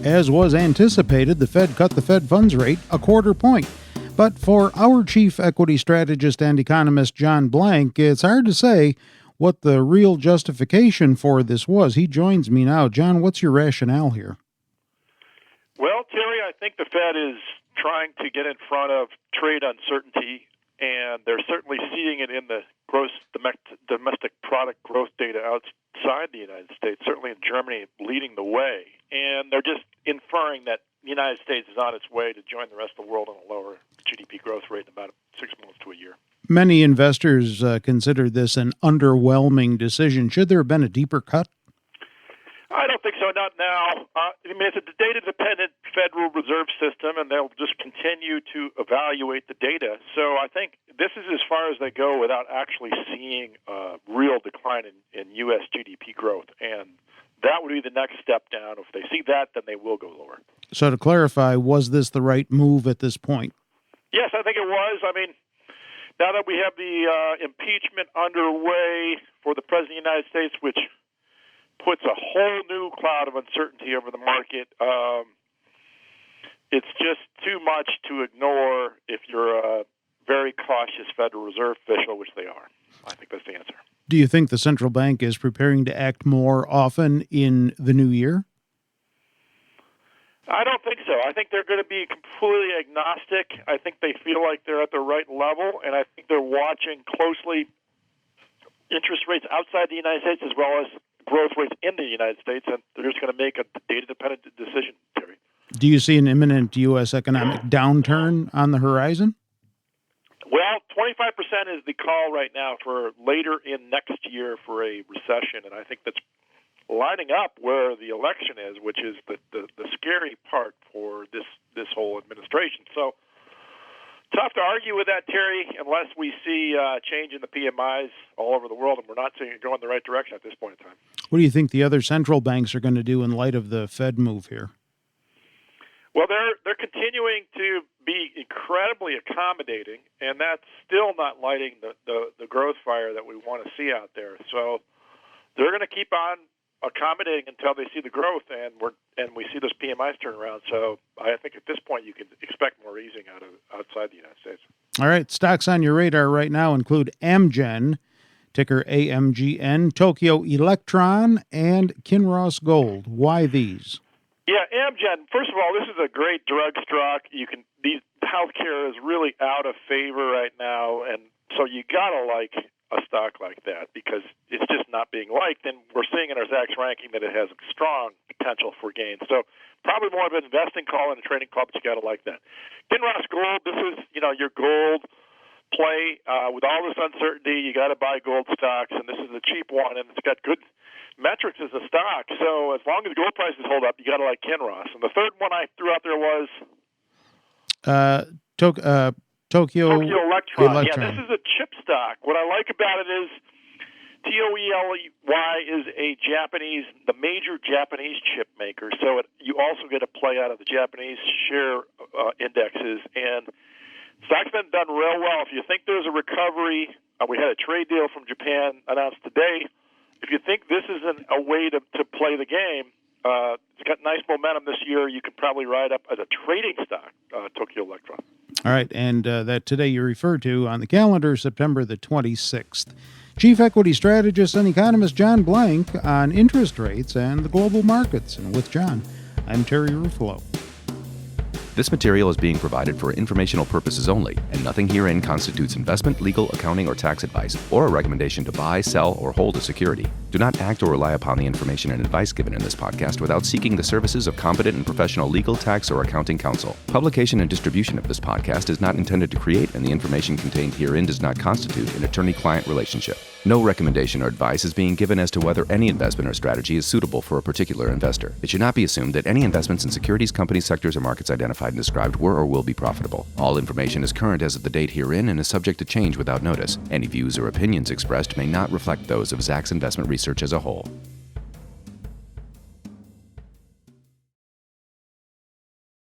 As was anticipated, the Fed cut the Fed funds rate a quarter point. But for our chief equity strategist and economist, John Blank, it's hard to say what the real justification for this was. He joins me now. John, what's your rationale here? Well, Terry, I think the Fed is trying to get in front of trade uncertainty, and they're certainly seeing it in the gross domestic product growth data outside the United States, certainly in Germany leading the way. And they're just inferring that the United States is on its way to join the rest of the world on a lower GDP growth rate in about 6 months to a year. Many investors consider this an underwhelming decision. Should there have been a deeper cut? I don't think so, not now. It's a data-dependent Federal Reserve System, and they'll just continue to evaluate the data. So I think this is as far as they go without actually seeing a real decline in U.S. GDP growth. And that would be the next step down. If they see that, then they will go lower. So to clarify, was this the right move at this point? Yes, I think it was. Now that we have the impeachment underway for the President of the United States, which puts a whole new cloud of uncertainty over the market, it's just too much to ignore if you're a very cautious Federal Reserve official, which they are. I think that's the answer. Do you think the central bank is preparing to act more often in the new year? I don't think so. I think they're going to be completely agnostic. I think they feel like they're at the right level, and I think they're watching closely interest rates outside the United States as well as growth rates in the United States, and they're just going to make a data-dependent decision, Terry. Do you see an imminent U.S. economic downturn on the horizon? Well, 25% is the call right now for later in next year for a recession, and I think that's lining up where the election is, which is the scary part for this whole administration. So tough to argue with that, Terry, unless we see change in the PMIs all over the world, and we're not seeing it go in the right direction at this point in time. What do you think the other central banks are going to do in light of the Fed move here? Well, they're continuing to be incredibly accommodating, and that's still not lighting the growth fire that we want to see out there. So they're going to keep on accommodating until they see the growth, and we see those PMIs turn around. So I think at this point you can expect more easing outside the United States. All right, stocks on your radar right now include Amgen, ticker AMGN, Tokyo Electron, and Kinross Gold. Why these? Yeah, Amgen. First of all, this is a great drug stock. Healthcare is really out of favor right now, and so you gotta like a stock like that because it's just not being liked, and we're seeing in our Zacks ranking that it has strong potential for gains. So probably more of an investing call and a trading call, but you got to like that. Kinross Gold, this is your gold play. With all this uncertainty, you got to buy gold stocks, and this is a cheap one, and it's got good metrics as a stock. So as long as gold prices hold up, you got to like Kinross. And the third one I threw out there was Tokyo Electron. Yeah, this is a chip stock. What I like about it is TOELY is the major Japanese chip maker. So you also get a play out of the Japanese share indexes. And stock's been done real well. If you think there's a recovery, we had a trade deal from Japan announced today. If you think this is a way to play the game, it's got nice momentum this year. You could probably ride up as a trading stock, Tokyo Electron. All right, and that today you refer to on the calendar, September the 26th. Chief Equity Strategist and Economist John Blank on interest rates and the global markets. And with John, I'm Terry Ruffalo. This material is being provided for informational purposes only, and nothing herein constitutes investment, legal, accounting, or tax advice, or a recommendation to buy, sell, or hold a security. Do not act or rely upon the information and advice given in this podcast without seeking the services of competent and professional legal, tax, or accounting counsel. Publication and distribution of this podcast is not intended to create, and the information contained herein does not constitute an attorney-client relationship. No recommendation or advice is being given as to whether any investment or strategy is suitable for a particular investor. It should not be assumed that any investments in securities, companies, sectors, or markets identified and described were or will be profitable. All information is current as of the date herein and is subject to change without notice. Any views or opinions expressed may not reflect those of Zacks Investment Research as a whole.